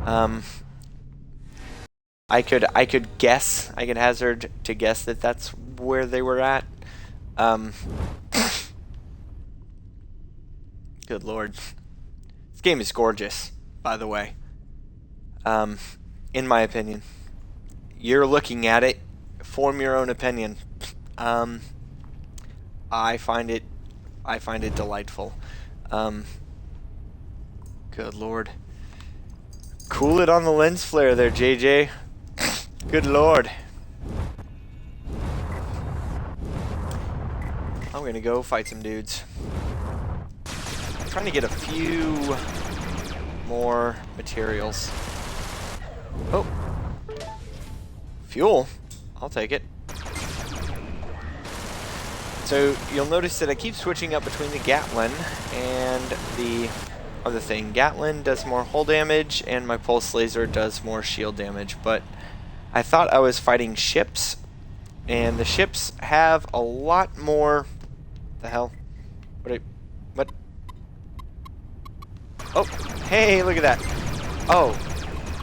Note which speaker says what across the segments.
Speaker 1: Um, I could guess. I could hazard to guess that that's where they were at. Um, good lord, this game is gorgeous, by the way. Um, in my opinion, you're looking at it. Form your own opinion. Um, I find it delightful. Um, good lord. Cool it on the lens flare there, JJ. Good lord. I'm gonna go fight some dudes. I'm trying to get a few more materials. Oh. Fuel. I'll take it. So you'll notice that I keep switching up between the Gatlin and the other thing. Gatlin does more hull damage and my pulse laser does more shield damage, but I thought I was fighting ships, and the ships have a lot more... The hell? What? Oh, hey, look at that. Oh,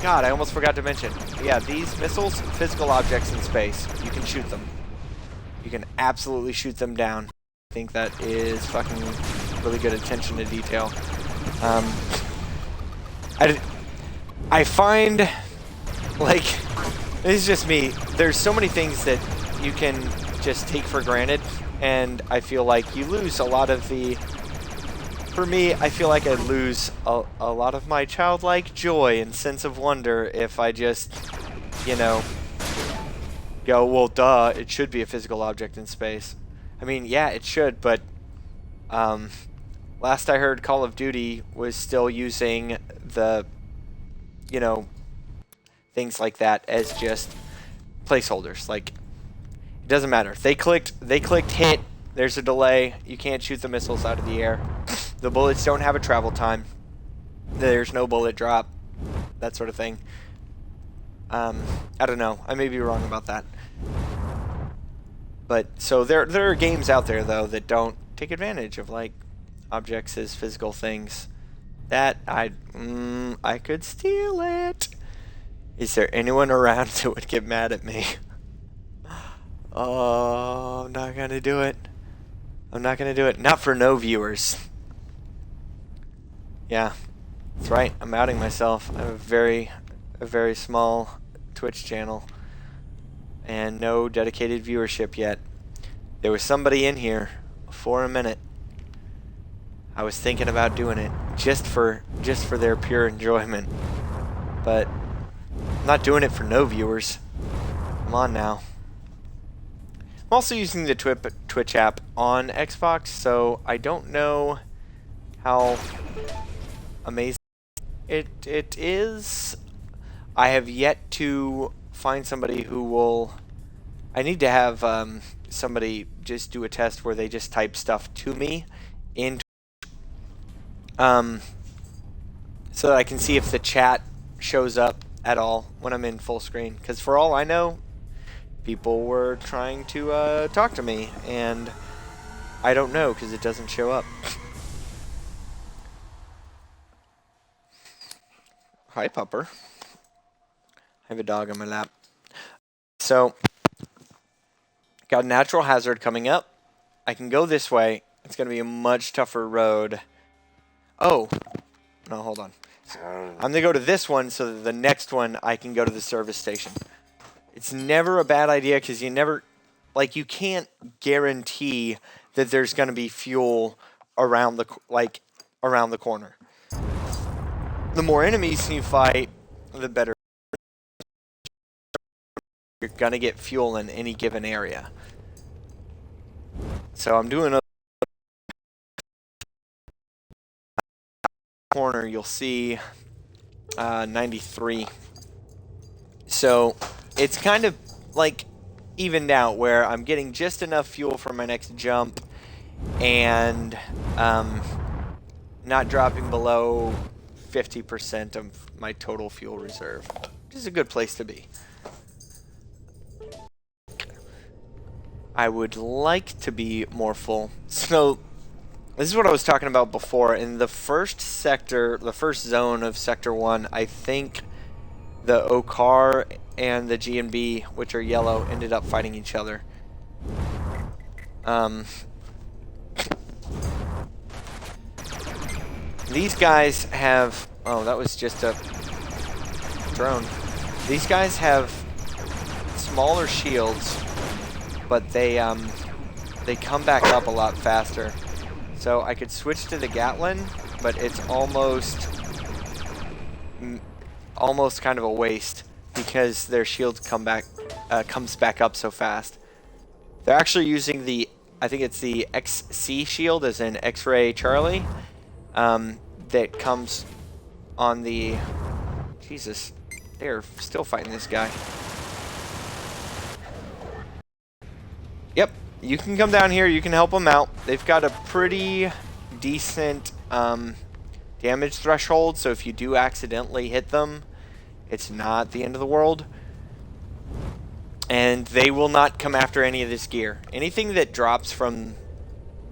Speaker 1: God, I almost forgot to mention. Yeah, these missiles, physical objects in space. You can shoot them. You can absolutely shoot them down. I think that is fucking really good attention to detail. I find, like, this is just me. There's so many things that you can just take for granted, and I feel like you lose a lot of the... For me, I feel like I lose a lot of my childlike joy and sense of wonder if I just, you know, go, well, duh, it should be a physical object in space. I mean, yeah, it should, but last I heard, Call of Duty was still using the, you know, things like that as just placeholders. Like, it doesn't matter. They clicked hit, there's a delay, you can't shoot the missiles out of the air. The bullets don't have a travel time. There's no bullet drop, that sort of thing. I don't know. I may be wrong about that. But so there are games out there though that don't take advantage of like objects as physical things. That I could steal it. Is there anyone around that would get mad at me? Oh, I'm not gonna do it. I'm not gonna do it. Not for no viewers. Yeah, that's right. I'm outing myself. I have a very small Twitch channel and no dedicated viewership yet. There was somebody in here for a minute. I was thinking about doing it just for their pure enjoyment, but I'm not doing it for no viewers. Come on now. I'm also using the Twitch app on Xbox, so I don't know how amazing it is. I have yet to find somebody who will... I need to have somebody just do a test where they just type stuff to me in so that I can see if the chat shows up at all when I'm in full screen, because for all I know, people were trying to talk to me and I don't know because it doesn't show up. Hi, Pupper. I have a dog on my lap. So, got a natural hazard coming up. I can go this way. It's going to be a much tougher road. Oh. No, hold on. I'm going to go to this one so that the next one I can go to the service station. It's never a bad idea because you never... Like, you can't guarantee that there's going to be fuel around the corner. The more enemies you fight, the better. You're going to get fuel in any given area. So I'm doing a corner, you'll see 93. So it's kind of like evened out where I'm getting just enough fuel for my next jump and not dropping below 50% of my total fuel reserve, which is a good place to be. I would like to be more full. So this is what I was talking about before. In the first sector, the first zone of Sector 1, I think the Okar and the G&B, which are yellow, ended up fighting each other. These guys have... Oh, that was just a drone. These guys have smaller shields, but they come back up a lot faster. So I could switch to the Gatlin, but it's almost kind of a waste because their shield comes back up so fast. They're actually using the, I think it's the XC shield, as in X-Ray Charlie, that comes on the... Jesus, they're still fighting this guy. Yep, you can come down here, you can help them out. They've got a pretty decent damage threshold, so if you do accidentally hit them, it's not the end of the world. And they will not come after any of this gear. Anything that drops from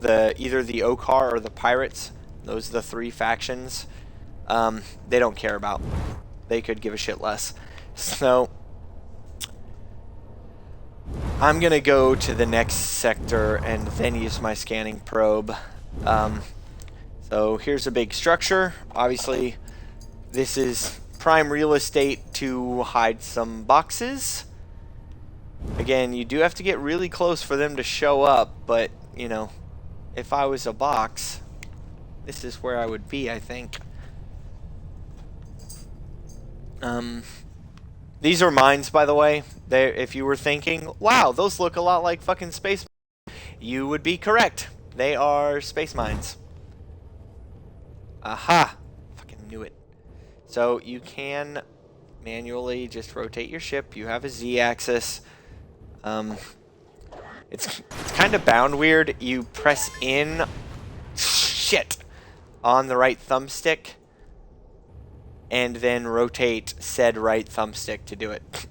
Speaker 1: either the Okar or the Pirates, those are the three factions, they don't care about. They could give a shit less. So I'm gonna go to the next sector and then use my scanning probe. So here's a big structure. Obviously this is prime real estate to hide some boxes. Again, you do have to get really close for them to show up, but you know, if I was a box, this is where I would be, I think. These are mines, by the way. If you were thinking, wow, those look a lot like fucking space mines, you would be correct. They are space mines. Aha! Fucking knew it. So you can manually just rotate your ship. You have a Z-axis. It's kind of bound weird. You press in on the right thumbstick and then rotate said right thumbstick to do it.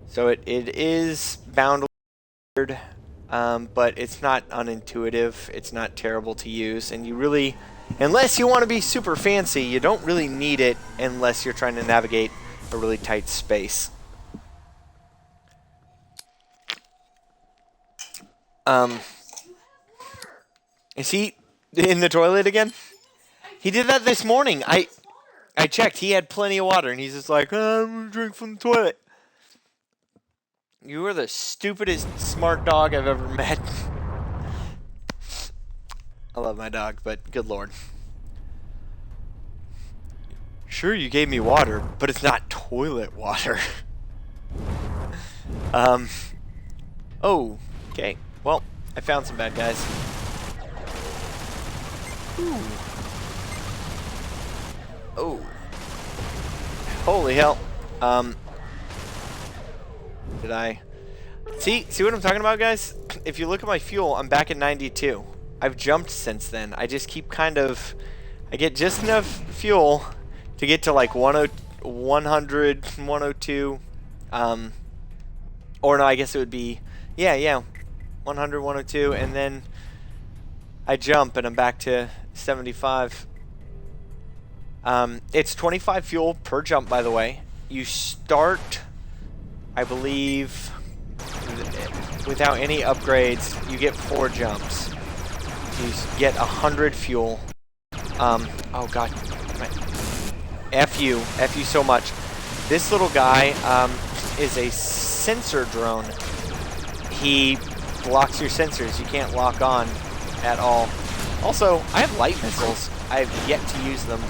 Speaker 1: So it is bound weird, but it's not unintuitive. It's not terrible to use, and you really, unless you want to be super fancy, you don't really need it unless you're trying to navigate a really tight space. Is he in the toilet again? He did that this morning. I checked. He had plenty of water, and he's just like, oh, I'm gonna drink from the toilet. You are the stupidest smart dog I've ever met. I love my dog, but good lord. Sure, you gave me water, but it's not toilet water. Oh, okay. Well, I found some bad guys. Ooh. Oh. Holy hell. Did I... See what I'm talking about, guys? If you look at my fuel, I'm back at 92. I've jumped since then. I just keep kind of... I get just enough fuel to get to like 100, 102. Or no, I guess it would be... Yeah. 100, 102, and then I jump and I'm back to 75. It's 25 fuel per jump, by the way. You start, I believe, without any upgrades, you get 4 jumps. You get 100 fuel. Oh god, F you so much. This little guy is a sensor drone. He blocks your sensors. You can't lock on at all. Also, I have light missiles. I have yet to use them.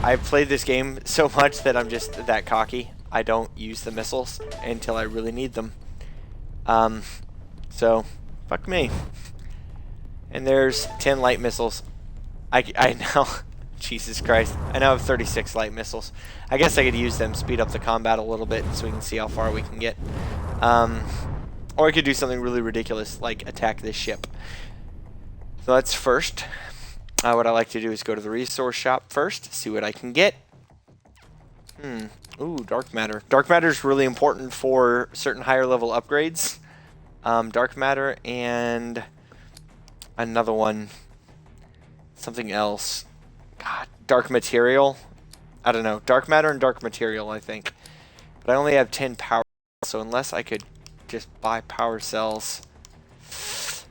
Speaker 1: I've played this game so much that I'm just that cocky. I don't use the missiles until I really need them. So, fuck me. And there's 10 light missiles. I now... Jesus Christ. I now have 36 light missiles. I guess I could use them, speed up the combat a little bit so we can see how far we can get. Or I could do something really ridiculous, like attack this ship. So that's first. What I like to do is go to the resource shop first, see what I can get. Ooh, dark matter. Dark matter is really important for certain higher level upgrades. Dark matter and another one. Something else. God dark material. I don't know, dark matter and dark material, I think. But I only have 10 power, so unless I could just buy power cells,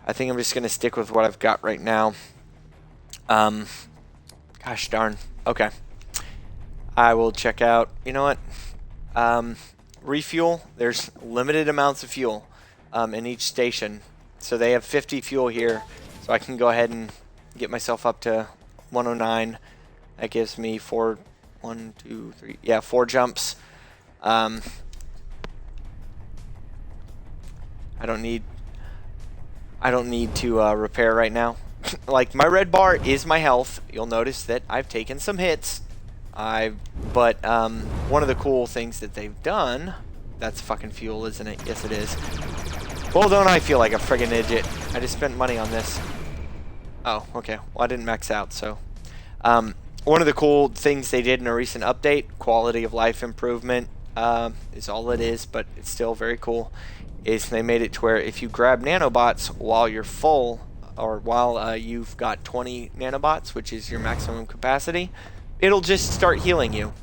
Speaker 1: I think I'm just going to stick with what I've got right now. Gosh darn. Okay. I will check out, you know what? Refuel, there's limited amounts of fuel in each station. So they have 50 fuel here, so I can go ahead and get myself up to 109. That gives me 4 jumps. I don't need to repair right now. Like, my red bar is my health. You'll notice that I've taken some hits. But one of the cool things that they've done, that's fucking fuel, isn't it? Yes, it is. Well, don't I feel like a friggin' idiot? I just spent money on this. Oh, okay. Well, I didn't max out, so. One of the cool things they did in a recent update, quality of life improvement, is all it is, but it's still very cool, is they made it to where if you grab nanobots while you're full, or while you've got 20 nanobots, which is your maximum capacity, it'll just start healing you.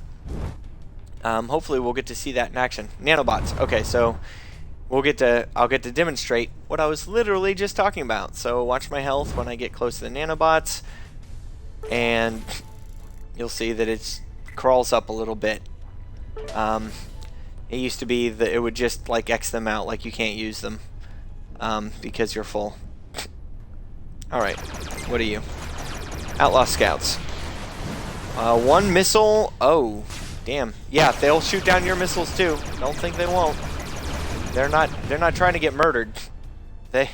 Speaker 1: Hopefully we'll get to see that in action. Nanobots. Okay, so I'll get to demonstrate what I was literally just talking about. So watch my health when I get close to the nanobots, and you'll see that it crawls up a little bit. It used to be that it would just like X them out, like you can't use them because you're full. Alright, what are you? Outlaw Scouts. 1 missile. Oh, damn. Yeah, they'll shoot down your missiles too. Don't think they won't. They're not trying to get murdered. They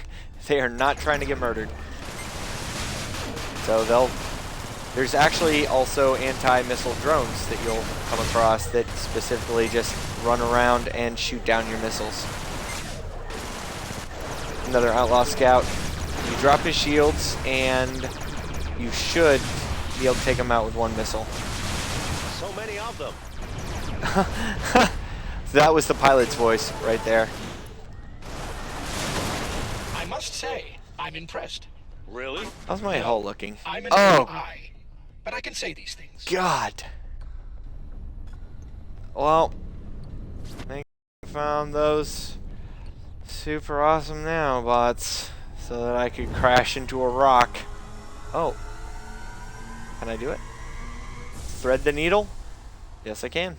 Speaker 1: are not trying to get murdered. So there's actually also anti-missile drones that you'll come across that specifically just run around and shoot down your missiles. Another Outlaw Scout. You drop his shields and you should be able to take him out with 1 missile.
Speaker 2: So many of them.
Speaker 1: So that was the pilot's voice right there.
Speaker 3: I must say, I'm impressed.
Speaker 2: Really?
Speaker 1: How's my hull looking?
Speaker 3: I'm an
Speaker 1: Oh,
Speaker 3: AI, but I can say these things.
Speaker 1: God. Well, I think I found those super awesome nanobots so that I could crash into a rock. Oh. Can I do it? Thread the needle? Yes, I can.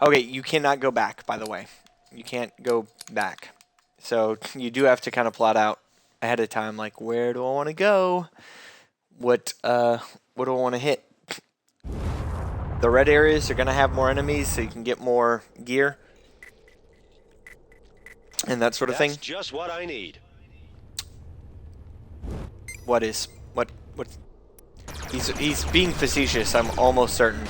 Speaker 1: Okay, you cannot go back, by the way. You can't go back. So you do have to kind of plot out ahead of time, like, where do I want to go? What do I want to hit? The red areas are going to have more enemies, so you can get more gear and that sort of thing.
Speaker 2: That's just what I need.
Speaker 1: What? He's being facetious, I'm almost certain.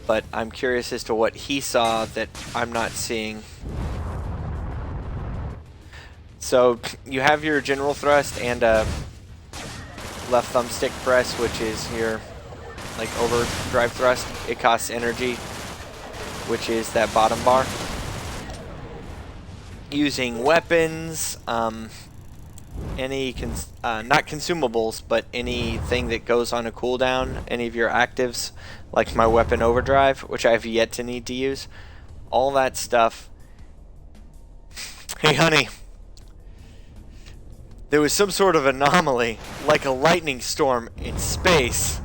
Speaker 1: But I'm curious as to what he saw that I'm not seeing. So you have your general thrust and left thumbstick press, which is your like overdrive thrust. It costs energy, which is that bottom bar. Using weapons, any not consumables, but anything that goes on a cooldown, any of your actives, like my weapon overdrive, which I have yet to need to use, all that stuff. Hey honey, there was some sort of anomaly, like a lightning storm in space.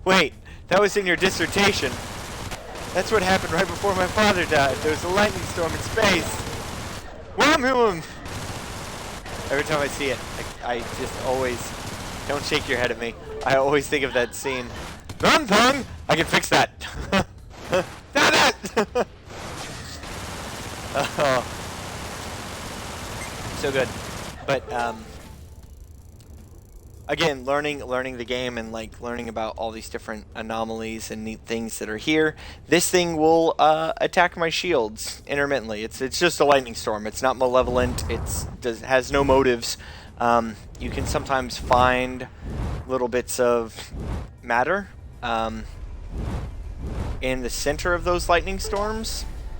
Speaker 1: Wait, that was in your dissertation. That's what happened right before my father died. There was a lightning storm in space. Wham! Every time I see it, I just always... Don't shake your head at me. I always think of that scene. Run, Pong! I can fix that. Damn it! Oh. So good. But, again, learning the game and like learning about all these different anomalies and neat things that are here. This thing will attack my shields intermittently. It's just a lightning storm. It's not malevolent. Has no motives. You can sometimes find little bits of matter in the center of those lightning storms,